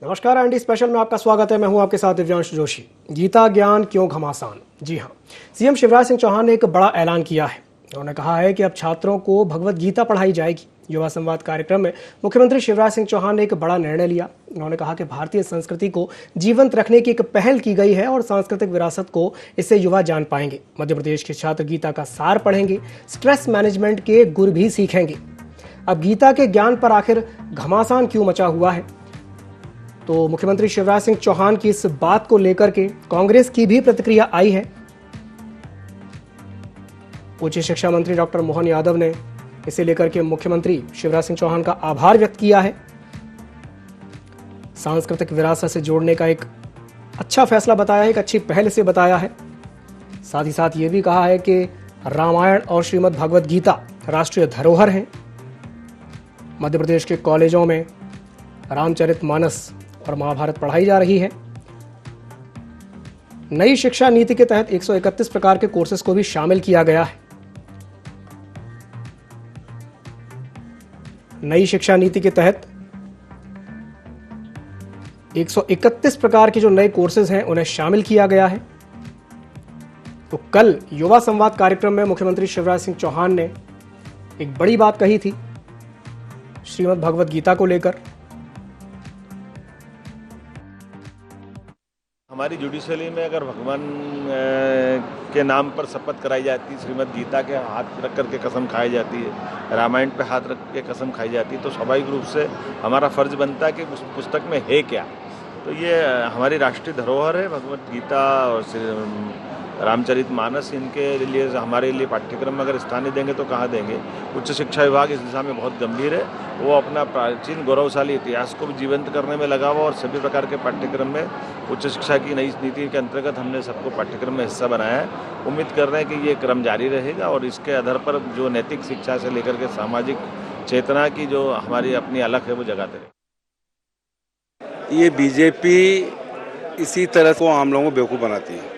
नमस्कार ND special में आपका स्वागत है। मैं हूं आपके साथ दिव्यांश जोशी। गीता ज्ञान क्यों घमासान। जी हां, सीएम शिवराज सिंह चौहान ने एक बड़ा ऐलान किया है। उन्होंने कहा है कि अब छात्रों को भगवत गीता पढ़ाई जाएगी। युवा संवाद कार्यक्रम में मुख्यमंत्री शिवराज सिंह चौहान ने एक बड़ा निर्णय लिया। उन्होंने कहा कि भारतीय संस्कृति को जीवंत रखने की एक पहल की गई है और सांस्कृतिक विरासत को इससे युवा जान पाएंगे। मध्य प्रदेश के छात्र गीता का सार पढ़ेंगे, स्ट्रेस मैनेजमेंट के गुर भी सीखेंगे। अब गीता के ज्ञान पर आखिर घमासान क्यों मचा हुआ है, तो मुख्यमंत्री शिवराज सिंह चौहान की इस बात को लेकर के कांग्रेस की भी प्रतिक्रिया आई है। उच्च शिक्षा मंत्री डॉक्टर मोहन यादव ने इसे लेकर के मुख्यमंत्री शिवराज सिंह चौहान का आभार व्यक्त किया है। सांस्कृतिक विरासत से जोड़ने का एक अच्छा फैसला बताया है, एक अच्छी पहल से बताया है। साथ ही साथ ये भी कहा है कि रामायण और श्रीमद् भगवद गीता राष्ट्रीय धरोहर हैं। मध्य प्रदेश के कॉलेजों में रामचरितमानस और महाभारत पढ़ाई जा रही है। नई शिक्षा नीति के तहत 131 प्रकार के कोर्सेज को भी शामिल किया गया है। नई शिक्षा नीति के तहत 131 प्रकार के जो नए कोर्सेज हैं उन्हें शामिल किया गया है। तो कल युवा संवाद कार्यक्रम में मुख्यमंत्री शिवराज सिंह चौहान ने एक बड़ी बात कही थी श्रीमद् भगवद गीता को लेकर। हमारी जुडिशरी में अगर भगवान के नाम पर शपथ कराई जाती है, श्रीमद् गीता के हाथ रख करके कसम खाई जाती है, रामायण पे हाथ रख के कसम खाई जाती है, तो स्वाभाविक रूप से हमारा फर्ज बनता है कि उस पुस्तक में है क्या। तो ये हमारी राष्ट्रीय धरोहर है भगवद गीता और रामचरितमानस। इनके लिए हमारे लिए पाठ्यक्रम में अगर स्थान नहीं देंगे तो कहाँ देंगे। उच्च शिक्षा विभाग इस दिशा में बहुत गंभीर है। वो अपना प्राचीन गौरवशाली इतिहास को भी जीवंत करने में लगा हुआ और सभी प्रकार के पाठ्यक्रम में उच्च शिक्षा की नई नीति के अंतर्गत हमने सबको पाठ्यक्रम में हिस्सा बनाया है। उम्मीद कर रहे हैं कि ये क्रम जारी रहेगा और इसके आधार पर जो नैतिक शिक्षा से लेकर के सामाजिक चेतना की जो हमारी अपनी अलग है वो जगाते रहे। ये बीजेपी इसी तरह को आम लोगों को बेवकूफ़ बनाती है।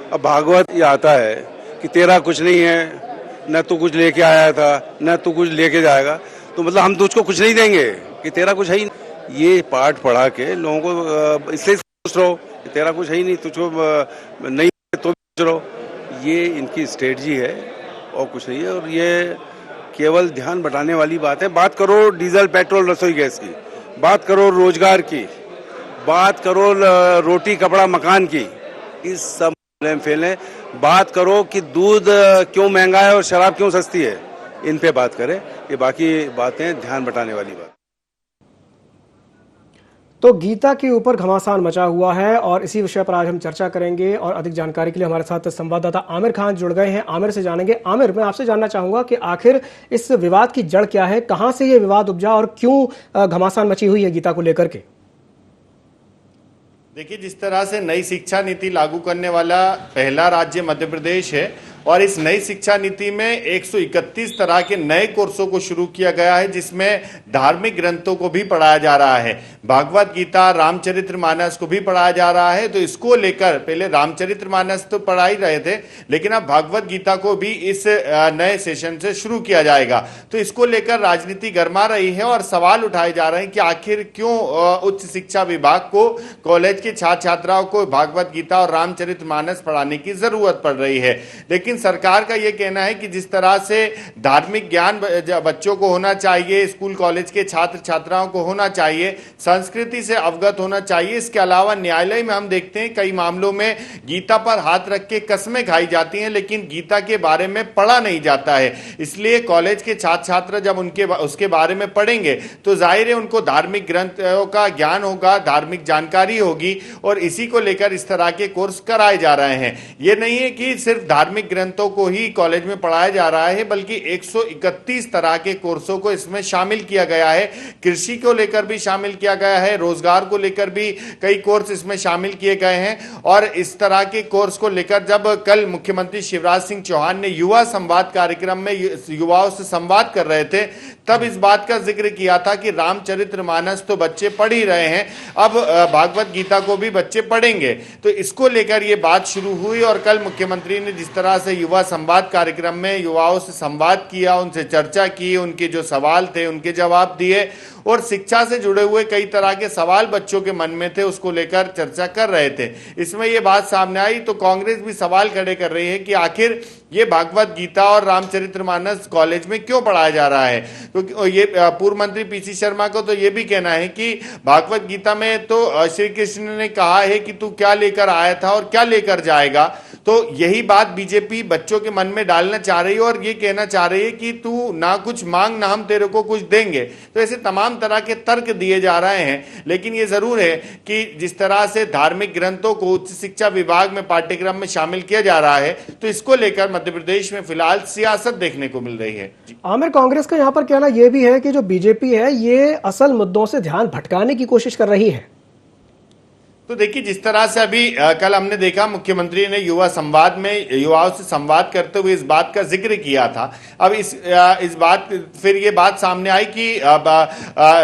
अब भागवत ये आता है कि तेरा कुछ नहीं है, न तू कुछ लेके आया था न तू कुछ लेके जाएगा, तो मतलब हम तुझको कुछ नहीं देंगे कि तेरा कुछ है ही नहीं। ये पाठ पढ़ा के लोगों को इसलिए सोच रहो कि तेरा कुछ है ही नहीं, तुझको नहीं तो सोच रहो। ये इनकी स्ट्रेटजी है और कुछ नहीं है। और ये केवल ध्यान बटाने वाली बात है। बात करो डीजल पेट्रोल रसोई गैस की, बात करो रोजगार की, बात करो रोटी कपड़ा मकान की, इस सब फैले। बात करो कि दूध क्यों महंगा है और शराब क्यों सस्ती है, इन पे बात करें। ये बाकी बातें ध्यान बटाने वाली बात। तो गीता के ऊपर घमासान मचा हुआ है और इसी विषय पर आज हम चर्चा करेंगे। और अधिक जानकारी के लिए हमारे साथ संवाददाता आमिर खान जुड़ गए हैं। आमिर से जानेंगे। आमिर, मैं आपसे जानना चाहूंगा कि आखिर इस विवाद की जड़ क्या है, कहां से ये विवाद उपजा और क्यों घमासान मची हुई है गीता को लेकर के। देखिए, जिस तरह से नई शिक्षा नीति लागू करने वाला पहला राज्य मध्य प्रदेश है और इस नई शिक्षा नीति में 131 तरह के नए कोर्सों को शुरू किया गया है, जिसमें धार्मिक ग्रंथों को भी पढ़ाया जा रहा है। भागवत गीता, रामचरितमानस को भी पढ़ाया जा रहा है। तो इसको लेकर पहले रामचरितमानस तो पढ़ा ही रहे थे, लेकिन अब भागवत गीता को भी इस नए सेशन से शुरू किया जाएगा। तो इसको लेकर राजनीति गर्मा रही है और सवाल उठाए जा रहे हैं कि आखिर क्यों उच्च शिक्षा विभाग को कॉलेज के छात्र छात्राओं को भागवत गीता और रामचरितमानस पढ़ाने की जरूरत पड़ रही है। लेकिन सरकार का यह कहना है कि जिस तरह से धार्मिक ज्ञान बच्चों को होना चाहिए, स्कूल कॉलेज के छात्र छात्राओं को होना चाहिए, संस्कृति से अवगत होना चाहिए। इसके अलावा न्यायालय में हम देखते हैं कई मामलों में गीता पर हाथ रख के कस्में खाई जाती हैं, लेकिन गीता के बारे में पढ़ा नहीं जाता है। इसलिए कॉलेज के छात्र छात्र जब उसके बारे में पढ़ेंगे तो जाहिर है उनको धार्मिक ग्रंथों का ज्ञान होगा, धार्मिक जानकारी होगी और इसी को लेकर इस तरह के कोर्स कराए जा रहे हैं। यह नहीं है कि सिर्फ धार्मिक ग्रंथों को ही कॉलेज में पढ़ाया जा रहा है, बल्कि 131 तरह के कोर्सों को इसमें शामिल किया गया है। कृषि को लेकर भी शामिल किया गया है, रोजगार को लेकर भी कई कोर्स इसमें शामिल किए गए हैं। और इस तरह के कोर्स को लेकर जब कल मुख्यमंत्री शिवराज सिंह चौहान ने युवा संवाद कार्यक्रम में युवाओं से संवाद कर रहे थे, तब इस बात का जिक्र किया था कि रामचरितमानस तो बच्चे पढ़ ही रहे हैं, अब भागवत गीता को भी बच्चे पढ़ेंगे। तो इसको लेकर यह बात शुरू हुई और कल मुख्यमंत्री ने जिस तरह से युवा संवाद कार्यक्रम में युवाओं से संवाद किया, उनसे चर्चा की, उनके जो सवाल थे उनके जवाब दिए, और शिक्षा से जुड़े हुए कई तरह के सवाल बच्चों के मन में थे, उसको लेकर चर्चा कर रहे थे। इसमें ये बात सामने आई तो कांग्रेस भी सवाल खड़े कर रही है कि आखिर ये भागवत गीता और रामचरितमानस कॉलेज में क्यों पढ़ाया जा रहा है। क्योंकि ये पूर्व मंत्री पीसी शर्मा को तो ये भी कहना है कि भागवत गीता में तो श्री कृष्ण ने कहा है कि तू क्या लेकर आया था और क्या लेकर जाएगा, तो यही बात बीजेपी बच्चों के मन में डालना चाह रही है और ये कहना चाह रही है कि तू ना कुछ मांग ना हम तेरे को कुछ देंगे। तो ऐसे तमाम तरह के तर्क दिए जा रहे हैं। लेकिन ये जरूर है कि जिस तरह से धार्मिक ग्रंथों को उच्च शिक्षा विभाग में पाठ्यक्रम में शामिल किया जा रहा है, तो इसको लेकर मध्य प्रदेश में फिलहाल सियासत देखने को मिल रही है। आमिर, कांग्रेस का यहाँ पर कहना यह भी है कि जो बीजेपी है ये असल मुद्दों से ध्यान भटकाने की कोशिश कर रही है। तो देखिए, जिस तरह से अभी कल हमने देखा मुख्यमंत्री ने युवा संवाद में युवाओं से संवाद करते हुए इस बात का जिक्र किया था। अब इस बात फिर ये बात सामने आई कि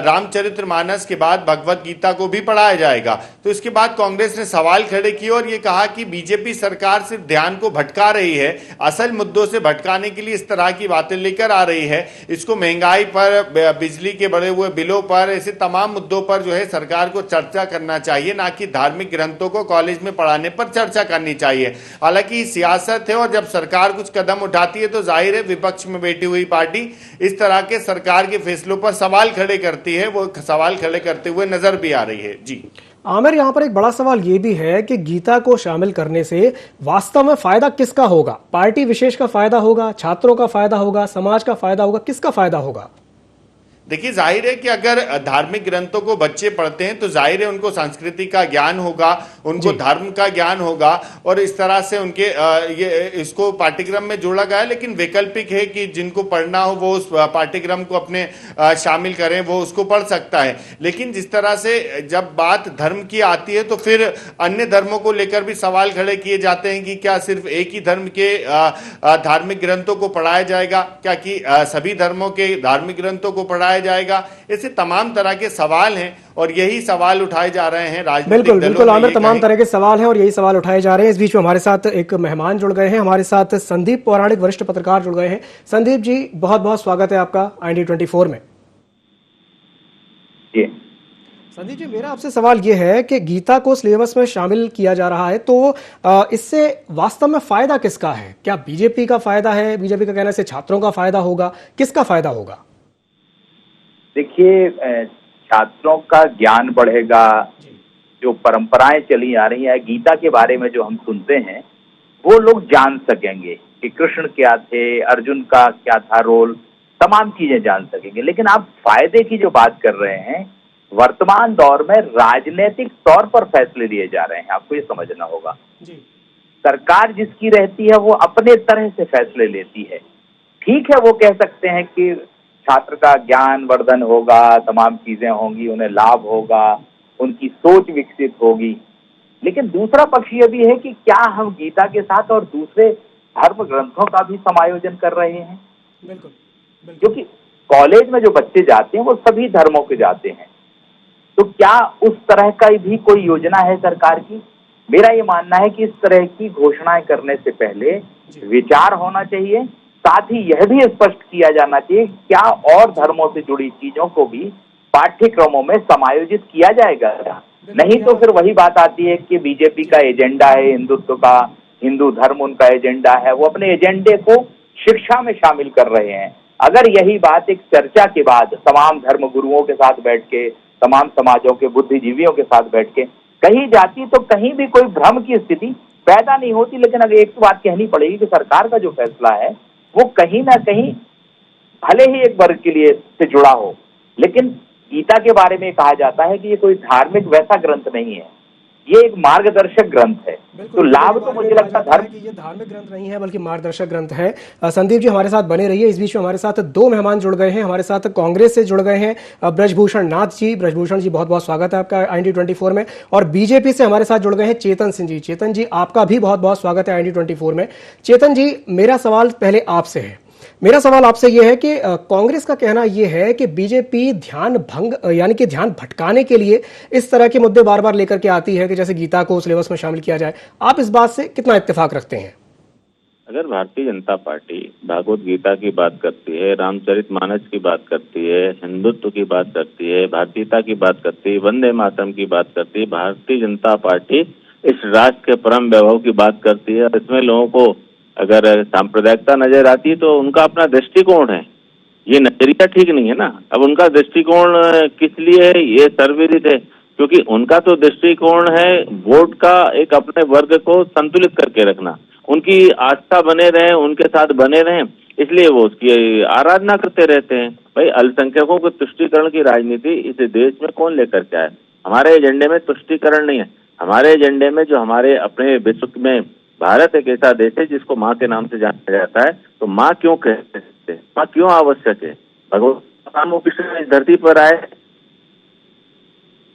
रामचरितमानस के बाद भगवत गीता को भी पढ़ाया जाएगा। तो इसके बाद कांग्रेस ने सवाल खड़े किए और ये कहा कि बीजेपी सरकार सिर्फ ध्यान को भटका रही है, असल मुद्दों से भटकाने के लिए इस तरह की बातें लेकर आ रही है। इसको महंगाई पर, बिजली के बढ़े हुए बिलों पर, ऐसे तमाम मुद्दों पर जो है सरकार को चर्चा करना चाहिए, ना कि धार्मिक ग्रंथों को कॉलेज में पढ़ाने पर चर्चा करनी चाहिए। हालांकि सियासत है और जब सरकार कुछ कदम उठाती है तो जाहिर है विपक्ष में बैठी हुई पार्टी इस तरह के सरकार के फैसलों पर सवाल खड़े करती है, वो सवाल खड़े करते हुए नजर भी आ रही है। जी आमिर, यहाँ पर एक बड़ा सवाल ये भी है कि गीता को शामिल करने से वास्तव में फायदा किसका होगा? पार्टी विशेष का फायदा होगा, छात्रों का फायदा होगा, समाज का फायदा होगा, किसका फायदा होगा? देखिए, जाहिर है कि अगर धार्मिक ग्रंथों को बच्चे पढ़ते हैं तो जाहिर है उनको संस्कृति का ज्ञान होगा, उनको धर्म का ज्ञान होगा और इस तरह से उनके ये इसको पाठ्यक्रम में जोड़ा गया है। लेकिन वैकल्पिक है कि जिनको पढ़ना हो वो उस पाठ्यक्रम को अपने शामिल करें, वो उसको पढ़ सकता है। लेकिन जिस तरह से जब बात धर्म की आती है तो फिर अन्य धर्मों को लेकर भी सवाल खड़े किए जाते हैं कि क्या सिर्फ एक ही धर्म के धार्मिक ग्रंथों को पढ़ाया जाएगा, क्या कि सभी धर्मों के धार्मिक ग्रंथों को पढ़ाया जाएगा। ऐसे तमाम तरह के सवाल हैं और यही सवाल उठाए जा रहे हैं राजनीतिक दलों में। बिल्कुल आमिर, तमाम तरह के सवाल हैं और यही सवाल उठाए जा रहे हैं। इस बीच में हमारे साथ एक मेहमान जुड़ गए हैं, हमारे साथ संदीप पौराणिक वरिष्ठ पत्रकार जुड़ गए हैं। संदीप जी, बहुत बहुत स्वागत है आपका IND24 में। जी संदीप जी, मेरा आपसे सवाल ये है कि गीता को सिलेबस में शामिल किया जा रहा है तो इससे वास्तव में फायदा किसका है? क्या बीजेपी का फायदा है? बीजेपी का कहने से छात्रों का फायदा होगा, किसका फायदा होगा? देखिए, छात्रों का ज्ञान बढ़ेगा, जो परंपराएं चली आ रही है गीता के बारे में जो हम सुनते हैं वो लोग जान सकेंगे कि कृष्ण क्या थे, अर्जुन का क्या था रोल, तमाम चीजें जान सकेंगे। लेकिन आप फायदे की जो बात कर रहे हैं, वर्तमान दौर में राजनीतिक तौर पर फैसले लिए जा रहे हैं, आपको ये समझना होगा। सरकार जिसकी रहती है वो अपने तरह से फैसले लेती है। ठीक है, वो कह सकते हैं कि छात्र का ज्ञान वर्धन होगा, तमाम चीजें होंगी, उन्हें लाभ होगा, उनकी सोच विकसित होगी। लेकिन दूसरा पक्ष ये भी है कि क्या हम गीता के साथ और दूसरे धर्म ग्रंथों का भी समायोजन कर रहे हैं? बिल्कुल। क्योंकि कॉलेज में जो बच्चे जाते हैं वो सभी धर्मों के जाते हैं, तो क्या उस तरह का भी कोई योजना है सरकार की? मेरा ये मानना है कि इस तरह की घोषणाएं करने से पहले विचार होना चाहिए, साथ ही यह भी स्पष्ट किया जाना चाहिए क्या और धर्मों से जुड़ी चीजों को भी पाठ्यक्रमों में समायोजित किया जाएगा। नहीं तो फिर वही बात आती है कि बीजेपी का एजेंडा है हिंदुत्व का, हिंदू धर्म उनका एजेंडा है, वो अपने एजेंडे को शिक्षा में शामिल कर रहे हैं। अगर यही बात एक चर्चा के बाद तमाम धर्म गुरुओं के साथ बैठ के, तमाम समाजों के बुद्धिजीवियों के साथ बैठ के कही जाती तो कहीं भी कोई भ्रम की स्थिति पैदा नहीं होती। लेकिन अगर एक बात कहनी पड़ेगी कि सरकार का जो फैसला है वो कहीं ना कहीं भले ही एक वर्ग के लिए से जुड़ा हो, लेकिन गीता के बारे में कहा जाता है कि ये कोई धार्मिक वैसा ग्रंथ नहीं है, ये एक मार्गदर्शक ग्रंथ है। तो लाभ तो मुझे लगता है धर्म, ये धार्मिक ग्रंथ नहीं है बल्कि मार्गदर्शक ग्रंथ है। संदीप जी हमारे साथ बने रहिए। इस बीच में हमारे साथ दो मेहमान जुड़ गए हैं, हमारे साथ कांग्रेस से जुड़ गए हैं ब्रजभूषण नाथ जी। ब्रजभूषण जी बहुत बहुत स्वागत है आपका IND24 में। और बीजेपी से हमारे साथ जुड़ गए हैं चेतन सिंह जी। चेतन जी आपका भी बहुत बहुत स्वागत है IND24 में। चेतन जी, मेरा सवाल पहले आपसे है। मेरा सवाल आपसे यह है कि कांग्रेस का कहना यह है कि बीजेपी ध्यान भंग यानी कि ध्यान भटकाने के लिए इस तरह के मुद्दे बार बार लेकर के आती है कि जैसे गीता को सिलेबस में शामिल किया जाए। आप इस बात से कितना इत्तेफाक रखते हैं? अगर भारतीय जनता पार्टी भागवत गीता की बात करती है, रामचरितमानस की बात करती है, हिंदुत्व की बात करती है, भारतीयता की बात करती है, वंदे मातरम की बात करती है, भारतीय जनता पार्टी इस राष्ट्र के परम वैभव की बात करती है, इसमें लोगों को अगर सांप्रदायिकता नजर आती है तो उनका अपना दृष्टिकोण है, ये नजरिया ठीक नहीं है ना। अब उनका दृष्टिकोण किस लिए है, ये सर्वविदित है, क्योंकि उनका तो दृष्टिकोण है वोट का एक अपने वर्ग को संतुलित करके रखना, उनकी आस्था बने रहे, उनके साथ बने रहें, इसलिए वो उसकी आराधना करते रहते हैं। भाई अल्पसंख्यकों को तुष्टीकरण की राजनीति इस देश में कौन लेकर के आए? हमारे एजेंडे में तुष्टीकरण नहीं है, हमारे एजेंडे में जो हमारे अपने विश्व में भारत एक ऐसा देश है जिसको माँ के नाम से जाना जाता है, तो माँ क्यों कहते हैं, माँ क्यों आवश्यक है? भगवान वो कृष्ण इस धरती पर आए।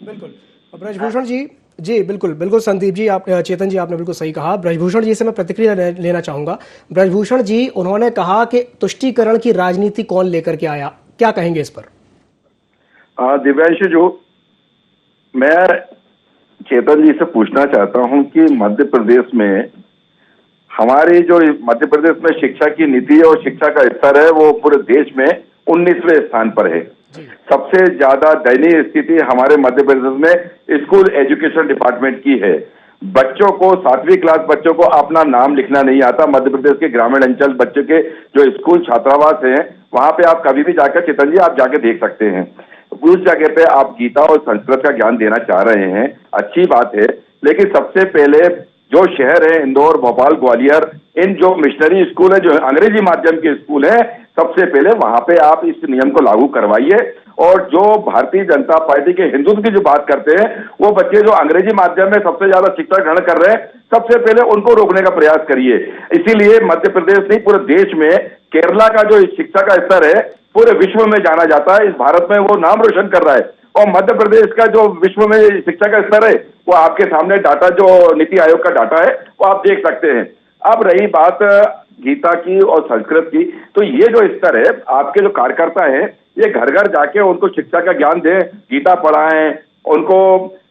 बिल्कुल ब्रजभूषण जी बिल्कुल बिल्कुल संदीप जी, आप चेतन जी आपने बिल्कुल सही कहा। ब्रजभूषण जी से मैं प्रतिक्रिया लेना चाहूंगा। ब्रजभूषण जी, उन्होंने कहा कि तुष्टीकरण की राजनीति कौन लेकर के आया, क्या कहेंगे इस पर? दिव्यांशु, जो मैं चेतन जी से पूछना चाहता हूं कि मध्य प्रदेश में हमारी जो मध्य प्रदेश में शिक्षा की नीति और शिक्षा का स्तर है वो पूरे देश में 19वें स्थान पर है। सबसे ज्यादा दयनीय स्थिति हमारे मध्य प्रदेश में स्कूल एजुकेशन डिपार्टमेंट की है। बच्चों को 7वीं क्लास बच्चों को अपना नाम लिखना नहीं आता। मध्य प्रदेश के ग्रामीण अंचल बच्चों के जो स्कूल छात्रावास हैं वहां पे आप कभी भी जाकर, चेतन जी आप जाके देख सकते हैं, उस जगह पे आप गीता और संस्कृत का ज्ञान देना चाह रहे हैं, अच्छी बात है, लेकिन सबसे पहले जो शहर है इंदौर, भोपाल, ग्वालियर, इन जो मिशनरी स्कूल है, जो अंग्रेजी माध्यम के स्कूल है, सबसे पहले वहां पे आप इस नियम को लागू करवाइए। और जो भारतीय जनता पार्टी के हिंदुत्व की जो बात करते हैं, वो बच्चे जो अंग्रेजी माध्यम में सबसे ज्यादा शिक्षा ग्रहण कर रहे हैं, सबसे पहले उनको रोकने का प्रयास करिए। इसीलिए मध्य प्रदेश नहीं पूरे देश में केरला का जो शिक्षा का स्तर है पूरे विश्व में जाना जाता है, इस भारत में वो नाम रोशन कर रहा है। और मध्य प्रदेश का जो विश्व में शिक्षा का स्तर है वो आपके सामने डाटा, जो नीति आयोग का डाटा है वो आप देख सकते हैं। अब रही बात गीता की और संस्कृत की, तो ये जो स्तर है, आपके जो कार्यकर्ता है ये घर घर जाके उनको शिक्षा का ज्ञान दें, गीता पढ़ाएं, उनको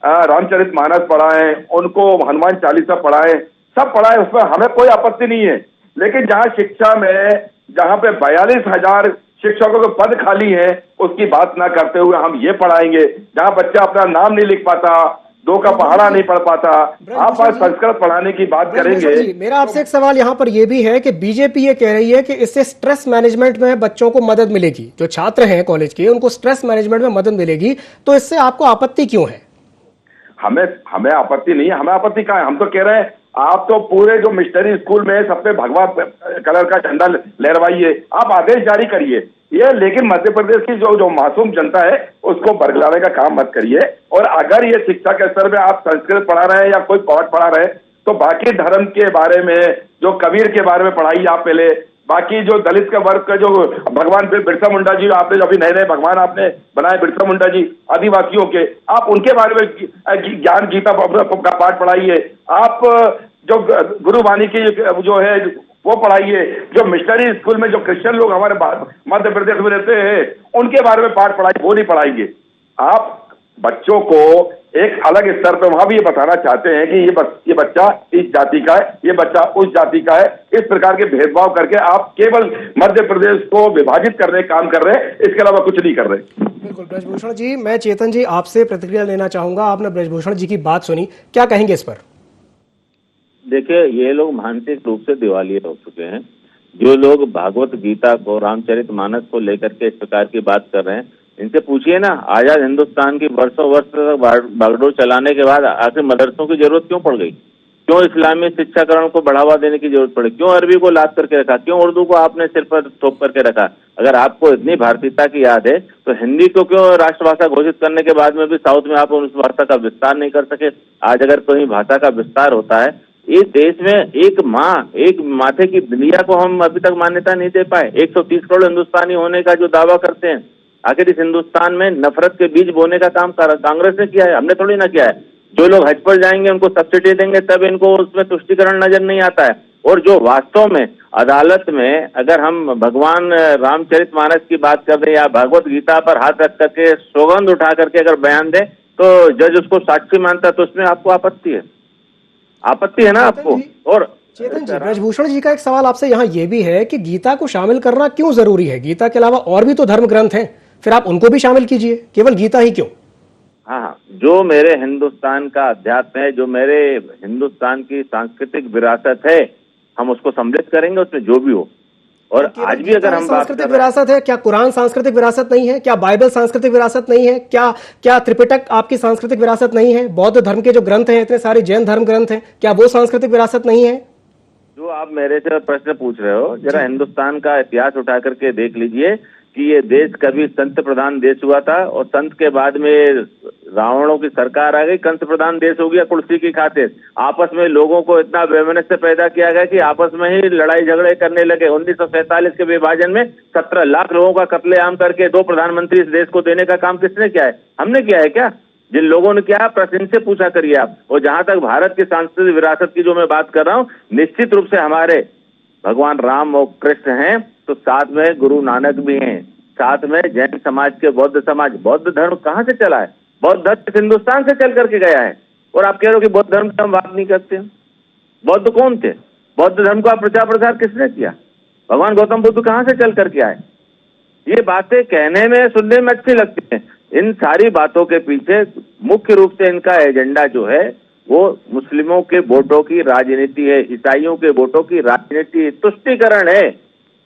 रामचरितमानस पढ़ाएं, उनको हनुमान चालीसा पढ़ाएं, सब पढ़ाएं, उसमें हमें कोई आपत्ति नहीं है। लेकिन जहां शिक्षा में जहां पे 42,000 शिक्षकों के पद खाली हैं, उसकी बात ना करते हुए हम ये पढ़ाएंगे, जहां बच्चा अपना नाम नहीं लिख पाता, 2 का पहाड़ा नहीं पढ़ पाता, आप आज संस्कृत पढ़ाने की बात करेंगे। मेरा आपसे एक सवाल यहाँ पर यह भी है कि बीजेपी ये कह रही है कि इससे स्ट्रेस मैनेजमेंट में बच्चों को मदद मिलेगी, जो छात्र हैं कॉलेज के उनको स्ट्रेस मैनेजमेंट में मदद मिलेगी, तो इससे आपको आपत्ति क्यों है? हमें आपत्ति नहीं है। हमें आपत्ति क्या है? हम तो कह रहे हैं आप तो पूरे जो मिशनरी स्कूल में सब पे भगवा कलर का झंडा लहरवाइए, आप आदेश जारी करिए ये, लेकिन मध्य प्रदेश की जो मासूम जनता है उसको बरगलाने का काम मत करिए। और अगर ये शिक्षा के स्तर में आप संस्कृत पढ़ा रहे हैं या कोई पाठ पढ़ा रहे हैं तो बाकी धर्म के बारे में, जो कबीर के बारे में पढ़ाइए आप पहले। बाकी जो दलित का वर्ग का जो भगवान बिरसा मुंडा जी, आपने अभी नए नए भगवान आपने बनाए बिरसा मुंडा जी आदिवासियों के, आप उनके बारे में ज्ञान गीता का पाठ पढ़ाइए। आप जो गुरुवाणी की जो है वो पढ़ाइए। जो मिशनरी स्कूल में जो क्रिश्चियन लोग हमारे मध्य प्रदेश में रहते हैं उनके बारे में पाठ पढ़ाइए, वो नहीं पढ़ाएंगे। आप बच्चों को एक अलग स्तर पर वहां भी ये बताना चाहते हैं कि ये बच्चा इस जाति का है, ये बच्चा उस जाति का है, इस प्रकार के भेदभाव करके आप केवल मध्य प्रदेश को विभाजित करने का काम कर रहे हैं, इसके अलावा कुछ नहीं कर रहे। बिल्कुल ब्रजभूषण जी, मैं चेतन जी आपसे प्रतिक्रिया लेना चाहूंगा। आपने ब्रजभूषण जी की बात सुनी, क्या कहेंगे इस पर? देखिए, ये लोग मानसिक रूप से दिवालिये हो चुके हैं। जो लोग भागवत गीता को, रामचरितमानस को लेकर के इस प्रकार की बात कर रहे हैं, इनसे पूछिए ना, आजाद हिंदुस्तान की वर्षों वर्ष तक बागडोर चलाने के बाद आखिर मदरसों की जरूरत क्यों पड़ गई? क्यों इस्लामी शिक्षाकरण को बढ़ावा देने की जरूरत पड़ी? क्यों अरबी को लाद करके रखा? क्यों उर्दू को आपने सिर पर थोप करके रखा? अगर आपको इतनी भारतीयता की याद है तो हिंदी को क्यों राष्ट्रभाषा घोषित करने के बाद में भी साउथ में आप उस भाषा का विस्तार नहीं कर सके? आज अगर कोई भाषा का विस्तार होता है, इस देश में एक माथे की दुनिया को हम अभी तक मान्यता नहीं दे पाए। 130 करोड़ हिंदुस्तानी होने का जो दावा करते हैं, आखिर इस हिंदुस्तान में नफरत के बीज बोने का काम कांग्रेस ने किया है, हमने थोड़ी ना किया है। जो लोग हज पर जाएंगे उनको सब्सिडी देंगे तब इनको उसमें तुष्टीकरण नजर नहीं आता है। और जो वास्तव में अदालत में अगर हम भगवान रामचरितमानस की बात कर रहे हैं या भगवत गीता पर हाथ रख करके सौगंध उठा करके अगर बयान दे तो जज उसको साक्षी मानता है, तो उसमें आपको आपत्ति है ना आपको? और चेतन जी, ब्रजभूषण जी का एक सवाल आपसे यहाँ ये भी है कि गीता को शामिल करना क्यों जरूरी है? गीता के अलावा और भी तो धर्म ग्रंथ हैं, फिर आप उनको भी शामिल कीजिए, केवल गीता ही क्यों? हाँ, जो मेरे हिंदुस्तान का अध्यात्म है, जो मेरे हिंदुस्तान की सांस्कृतिक विरासत है, हम उसको सम्मिलित करेंगे, उसमें जो भी हो। और आज भी अगर हम बात सांस्कृतिक विरासत है, क्या कुरान सांस्कृतिक विरासत नहीं है? क्या बाइबल सांस्कृतिक विरासत नहीं है? क्या त्रिपिटक आपकी सांस्कृतिक विरासत नहीं है? बौद्ध धर्म के जो ग्रंथ हैं, इतने सारे जैन धर्म ग्रंथ हैं, क्या वो सांस्कृतिक विरासत नहीं है? जो आप मेरे से प्रश्न पूछ रहे हो, जरा हिंदुस्तान का इतिहास उठा करके देख लीजिए कि ये देश कभी संत प्रधान देश हुआ था और संत के बाद में रावणों की सरकार आ गई, कंस प्रधान देश हो गया कुर्सी की खातिर। आपस में लोगों को इतना वैमनस्य पैदा किया गया कि आपस में ही लड़ाई झगड़े करने लगे। 1947 के विभाजन में 17 लाख लोगों का कत्लेआम करके 2 प्रधानमंत्री इस देश को देने का काम किसने किया है? हमने किया है क्या? जिन लोगों ने किया, प्रश्न से पूछा करिए आप। और जहां तक भारत की सांस्कृतिक विरासत की जो मैं बात कर रहा हूँ, निश्चित रूप से हमारे भगवान राम और कृष्ण हैं, तो साथ में गुरु नानक भी हैं, साथ में जैन समाज के बौद्ध समाज। बौद्ध धर्म कहाँ से चला है? बौद्ध धर्म हिंदुस्तान से चल करके गया है। और आप कह रहे हो कि बौद्ध धर्म की हम बात नहीं करते। बौद्ध कौन थे? बौद्ध धर्म का प्रचार प्रसार किसने किया? भगवान गौतम बुद्ध कहाँ से चल करके आए? ये बातें कहने में, सुनने में अच्छी लगती हैं। इन सारी बातों के पीछे मुख्य रूप से इनका एजेंडा जो है वो मुस्लिमों के वोटों की राजनीति है, ईसाइयों के वोटों की राजनीति, तुष्टीकरण है।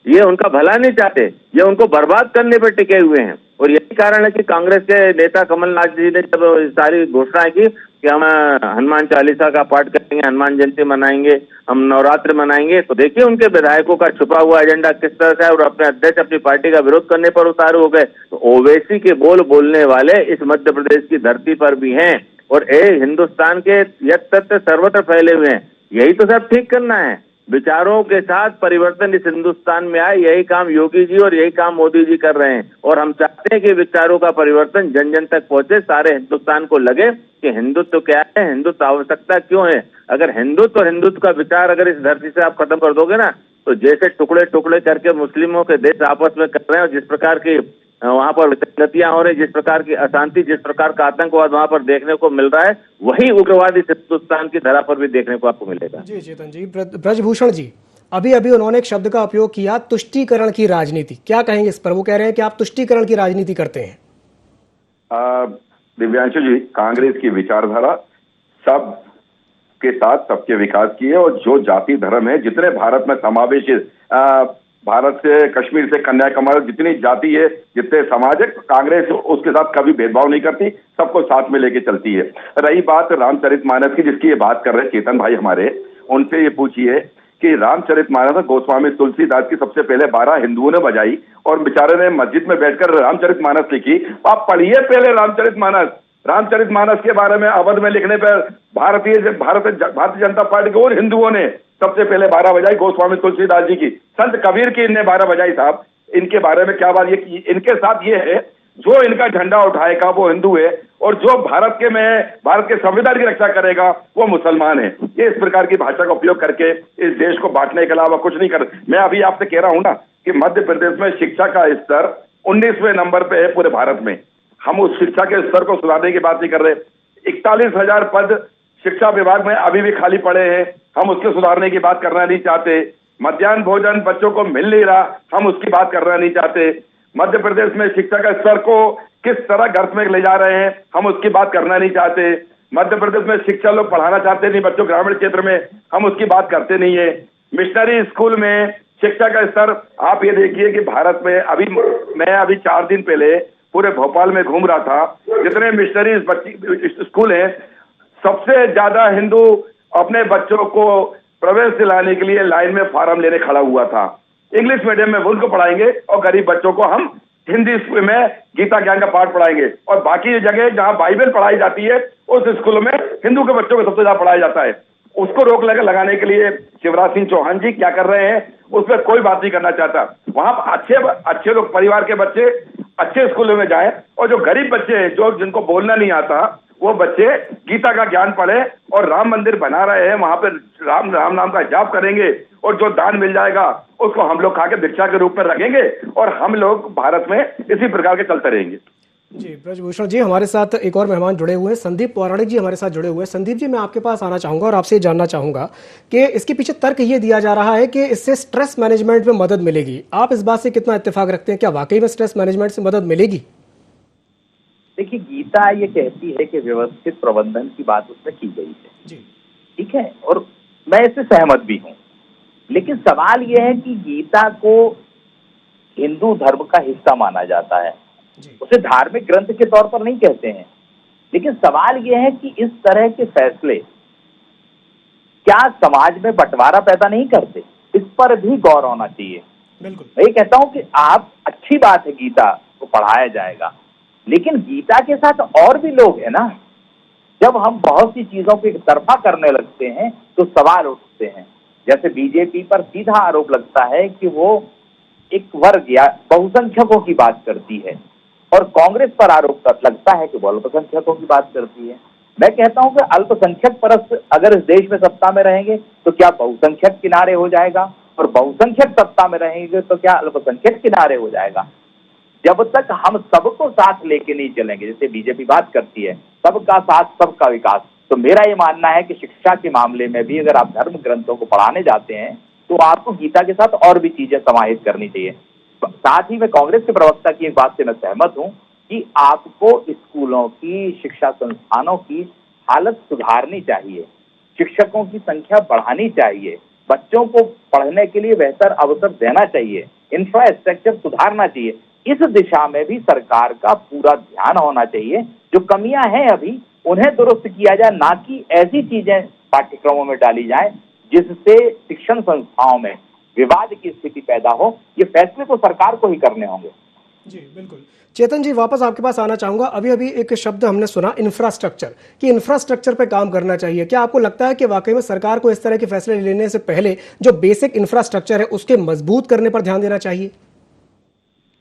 ये उनका भला नहीं चाहते, ये उनको बर्बाद करने पर टिके हुए हैं। और यही कारण है कि कांग्रेस के नेता कमलनाथ जी ने जब सारी घोषणाएं की कि हम हनुमान चालीसा का पाठ करेंगे, हनुमान जयंती मनाएंगे, हम नवरात्र मनाएंगे, तो देखिए उनके विधायकों का छुपा हुआ एजेंडा किस तरह से है। और अपने अध्यक्ष अपनी पार्टी का विरोध करने पर उतारू हो गए। तो ओवैसी के बोल बोलने वाले इस मध्य प्रदेश की धरती पर भी हैं और हिंदुस्तान के यत्र सर्वत्र फैले हुए हैं। यही तो सब ठीक करना है। विचारों के साथ परिवर्तन इस हिंदुस्तान में आए, यही काम योगी जी और यही काम मोदी जी कर रहे हैं। और हम चाहते हैं कि विचारों का परिवर्तन जन जन तक पहुंचे, सारे हिंदुस्तान को लगे कि हिंदुत्व क्या है, हिंदुत्व आवश्यकता क्यों है। अगर हिंदुत्व और हिंदुत्व का विचार अगर इस धरती से आप खत्म कर दोगे ना, तो जैसे टुकड़े टुकड़े करके मुस्लिमों के देश आपस में कर रहे हैं और जिस प्रकार की वहां पर विसंगतियां हो रही, जिस प्रकार की अशांति, जिस प्रकार का आतंकवाद वहां पर देखने को मिल रहा है, वही उग्रवादी हिंदुस्तान की धरा पर भी देखने को आपको मिलेगा। जी चेतन जी, ब्रजभूषण जी, अभी अभी उन्होंने एक शब्द का उपयोग किया, तुष्टीकरण की राजनीति। क्या कहेंगे इस पर? वो कह रहे हैं कि आप तुष्टीकरण की राजनीति करते हैं। दिव्यांशु जी, कांग्रेस की विचारधारा सब के साथ सबके विकास की है। और जो जाति धर्म है, जितने भारत में समावेश, भारत से कश्मीर से कन्याकुमारी जितनी जाति है, जितने समाज है, कांग्रेस उसके साथ कभी भेदभाव नहीं करती, सबको साथ में लेके चलती है। रही बात रामचरितमानस की, जिसकी ये बात कर रहे चेतन भाई हमारे, उनसे ये पूछिए कि रामचरितमानस गोस्वामी तुलसीदास की सबसे पहले 12 हिंदुओं ने बजाई और बेचारे ने मस्जिद में बैठकर रामचरितमानस लिखी। आप पढ़िए पहले रामचरितमानस के बारे में अवध में लिखने पर भारतीय जनता पार्टी के और हिंदुओं ने सबसे पहले 12 बजाई गोस्वामी तुलसीदास जी की। संत कबीर की इनने 12 बजाई। साहब, इनके बारे में क्या बात? ये इनके साथ ये है, जो इनका झंडा उठाएगा वो हिंदू है और जो भारत के संविधान की रक्षा करेगा वो मुसलमान है। ये इस प्रकार की भाषा का उपयोग करके इस देश को बांटने के अलावा कुछ नहीं कर। मैं अभी आपसे कह रहा हूं ना कि मध्य प्रदेश में शिक्षा का स्तर 19वें नंबर पे है पूरे भारत में। हम उस शिक्षा के स्तर को सुधारने की बात नहीं कर रहे। 41,000 पद शिक्षा विभाग में अभी भी खाली पड़े हैं, हम उसके सुधारने की बात करना नहीं चाहते। मध्याह्न भोजन बच्चों को मिल नहीं रहा, हम उसकी बात करना नहीं चाहते। मध्य प्रदेश में शिक्षा का स्तर को किस तरह गर्त में ले जा रहे हैं, हम उसकी बात करना नहीं चाहते। मध्य प्रदेश में शिक्षा लोग पढ़ाना चाहते नहीं बच्चों ग्रामीण क्षेत्र में, हम उसकी बात करते नहीं है। मिशनरी स्कूल में शिक्षा का स्तर, आप ये देखिए कि भारत में मैं अभी 4 दिन पहले पूरे भोपाल में घूम रहा था, जितने मिशनरी स्कूल हैं, सबसे ज्यादा हिंदू अपने बच्चों को प्रवेश दिलाने के लिए लाइन में फार्म लेने खड़ा हुआ था। इंग्लिश मीडियम में उनको पढ़ाएंगे और गरीब बच्चों को हम हिंदी स्कूल में गीता ज्ञान का पाठ पढ़ाएंगे। और बाकी जगह जहां बाइबल पढ़ाई जाती है उस स्कूल में हिंदू के बच्चों को सबसे ज्यादा पढ़ाया जाता है। उसको रोक लगाने के लिए शिवराज सिंह चौहान जी क्या कर रहे हैं, उस पर कोई बात नहीं करना चाहता। वहां अच्छे लोग, परिवार के बच्चे अच्छे स्कूलों में जाएं और जो गरीब बच्चे हैं, जिनको बोलना नहीं आता, वो बच्चे गीता का ज्ञान पढ़े और राम मंदिर बना रहे हैं, वहां पर राम नाम का जाप करेंगे और जो दान मिल जाएगा उसको हम लोग खा के भिक्षा के रूप में रखेंगे और हम लोग भारत में इसी प्रकार के चलते रहेंगे। जी ब्रजभूषण जी, हमारे साथ एक और मेहमान जुड़े हुए हैं, संदीप पौराणिक जी हमारे साथ जुड़े हुए हैं। संदीप जी, मैं आपके पास आना चाहूंगा और आपसे जानना चाहूंगा कि इसके पीछे तर्क ये दिया जा रहा है कि इससे स्ट्रेस मैनेजमेंट में मदद मिलेगी। आप इस बात से कितना इत्तेफाक रखते हैं? क्या वाकई में स्ट्रेस मैनेजमेंट से मदद मिलेगी? देखिए, गीता ये कहती है कि व्यवस्थित प्रबंधन की बात उसमें की गई है जी, ठीक है, और मैं इससे सहमत भी हूँ। लेकिन सवाल यह है कि गीता को हिंदू धर्म का हिस्सा माना जाता है, उसे धार्मिक ग्रंथ के तौर पर नहीं कहते हैं। लेकिन सवाल यह है कि इस तरह के फैसले क्या समाज में बंटवारा पैदा नहीं करते? इस पर भी गौर होना चाहिए। बिल्कुल। मैं ये कहता हूं कि आप, अच्छी बात है गीता को पढ़ाया जाएगा, लेकिन गीता के साथ और भी लोग हैं ना। जब हम बहुत सी चीजों को एक तरफा करने लगते हैं तो सवाल उठते हैं। जैसे बीजेपी पर सीधा आरोप लगता है कि वो एक वर्ग या बहुसंख्यकों की बात करती है, और कांग्रेस पर आरोप लगता है कि वो अल्पसंख्यकों की बात करती है। मैं कहता हूं कि अल्पसंख्यक परस्त अगर इस देश में सत्ता में रहेंगे तो क्या बहुसंख्यक किनारे हो जाएगा, और बहुसंख्यक सत्ता में रहेंगे तो क्या अल्पसंख्यक किनारे हो जाएगा। जब तक हम सबको साथ लेके नहीं चलेंगे, जैसे बीजेपी बात करती है सबका साथ सबका विकास, तो मेरा ये मानना है कि शिक्षा के मामले में भी अगर आप धर्म ग्रंथों को पढ़ाने जाते हैं तो आपको गीता के साथ और भी चीजें समाहित करनी चाहिए। साथ ही मैं कांग्रेस के प्रवक्ता की एक बात से मैं सहमत हूं कि आपको स्कूलों की, शिक्षा संस्थानों की हालत सुधारनी चाहिए, शिक्षकों की संख्या बढ़ानी चाहिए, बच्चों को पढ़ने के लिए बेहतर अवसर देना चाहिए, इंफ्रास्ट्रक्चर सुधारना चाहिए। इस दिशा में भी सरकार का पूरा ध्यान होना चाहिए। जो कमियां हैं अभी उन्हें दुरुस्त किया जाए, ना कि ऐसी चीजें पाठ्यक्रमों में डाली जाए जिससे शिक्षण संस्थाओं में विवाद की स्थिति पैदा हो। ये फैसले तो सरकार को ही करने होंगे। जी बिल्कुल। चेतन जी, वापस आपके पास आना चाहूंगा। अभी अभी एक शब्द हमने सुना, इंफ्रास्ट्रक्चर, कि इंफ्रास्ट्रक्चर पे काम करना चाहिए। क्या आपको लगता है कि वाकई में सरकार को इस तरह के फैसले लेने से पहले जो बेसिक इंफ्रास्ट्रक्चर है उसके मजबूत करने पर ध्यान देना चाहिए?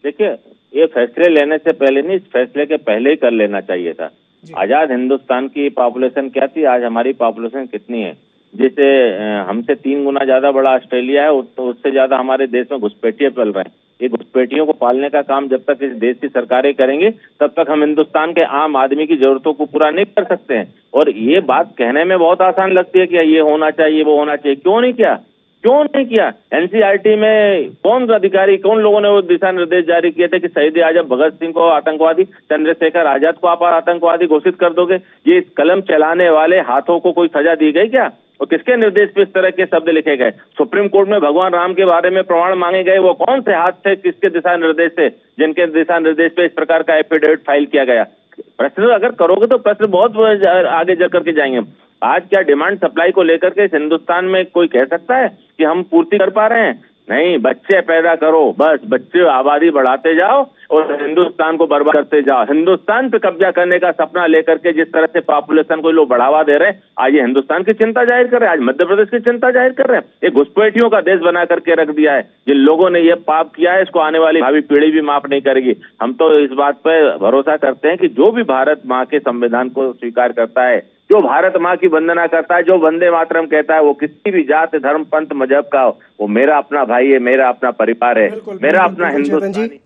देखिए, ये फैसले लेने से पहले नहीं, इस फैसले के पहले ही कर लेना चाहिए था। आजाद हिंदुस्तान की पॉपुलेशन क्या थी, आज हमारी पॉपुलेशन कितनी है? जैसे हमसे 3 गुना ज्यादा बड़ा ऑस्ट्रेलिया है, तो उससे ज्यादा हमारे देश में घुसपैठिए पल रहे हैं। ये घुसपैठियों को पालने का काम जब तक इस देश की सरकारें करेंगे तब तक हम हिंदुस्तान के आम आदमी की जरूरतों को पूरा नहीं कर सकते हैं। और ये बात कहने में बहुत आसान लगती है कि ये होना चाहिए, वो होना चाहिए। क्यों नहीं किया? क्यों नहीं किया? एनसीईआरटी में कौन अधिकारी, कौन लोगों ने वो दिशा निर्देश जारी किए थे कि शहीद आजम भगत सिंह को आतंकवादी, चंद्रशेखर आजाद को आप आतंकवादी घोषित कर दोगे? ये कलम चलाने वाले हाथों को कोई सजा दी गई क्या? और किसके निर्देश पे इस तरह के शब्द लिखे गए? सुप्रीम कोर्ट में भगवान राम के बारे में प्रमाण मांगे गए, वो कौन से हाथ थे, किसके दिशा निर्देश थे जिनके दिशा निर्देश पे इस प्रकार का एफिडेविट फाइल किया गया? प्रश्न अगर करोगे तो प्रश्न बहुत आगे जा करके जाएंगे। आज क्या डिमांड सप्लाई को लेकर के हिंदुस्तान में कोई कह सकता है कि हम पूर्ति कर पा रहे हैं? नहीं, बच्चे पैदा करो, बस बच्चे आबादी बढ़ाते जाओ और हिंदुस्तान को बर्बाद करते जाओ। हिंदुस्तान पे कब्जा करने का सपना लेकर के जिस तरह से पॉपुलेशन को लोग बढ़ावा दे रहे हैं, आज ये हिंदुस्तान की चिंता जाहिर कर रहे हैं, आज मध्य प्रदेश की चिंता जाहिर कर रहे हैं। ये घुसपैठियों का देश बना करके रख दिया है। जिन लोगों ने ये पाप किया है, इसको आने वाली भावी पीढ़ी भी माफ नहीं करेगी। हम तो इस बात पर भरोसा करते हैं कि जो भी भारत माँ के संविधान को स्वीकार करता है, जो भारत माँ की वंदना करता है, जो वंदे मातरम कहता है, वो किसी भी जात, धर्म, पंथ, मजहब का हो, वो मेरा अपना भाई है, मेरा अपना परिवार है, मेरा अपना हिंदुस्तान।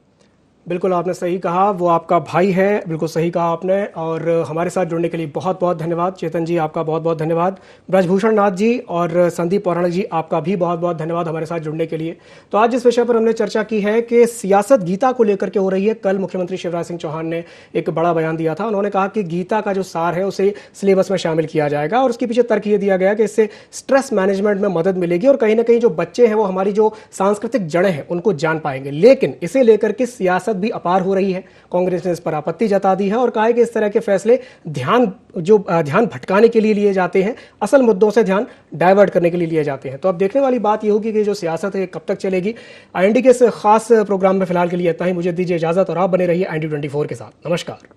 बिल्कुल आपने सही कहा, वो आपका भाई है, बिल्कुल सही कहा आपने। और हमारे साथ जुड़ने के लिए बहुत बहुत धन्यवाद चेतन जी, आपका बहुत बहुत धन्यवाद। ब्रजभूषण नाथ जी और संदीप पौराणिक जी, आपका भी बहुत बहुत धन्यवाद हमारे साथ जुड़ने के लिए। तो आज जिस विषय पर हमने चर्चा की है कि सियासत गीता को लेकर के हो रही है। कल मुख्यमंत्री शिवराज सिंह चौहान ने एक बड़ा बयान दिया था। उन्होंने कहा कि गीता का जो सार है उसे सिलेबस में शामिल किया जाएगा, और उसके पीछे तर्क ये दिया गया कि इससे स्ट्रेस मैनेजमेंट में मदद मिलेगी और कहीं ना कहीं जो बच्चे हैं वो हमारी जो सांस्कृतिक जड़ें हैं उनको जान पाएंगे। लेकिन इसे लेकर के सियासत भी अपार हो रही है। कांग्रेस ने इस पर आपत्ति जता दी है और कहा है कि इस तरह के फैसले ध्यान भटकाने के लिए लिए जाते हैं, असल मुद्दों से ध्यान डाइवर्ट करने के लिए लिए जाते हैं। तो अब देखने वाली बात यह होगी कि जो सियासत है कब तक चलेगी। IND के इस खास प्रोग्राम में फिलहाल के लिए इतना ही। मुझे दीजिए इजाजत और आप बने रहिए IND 24 के साथ। नमस्कार।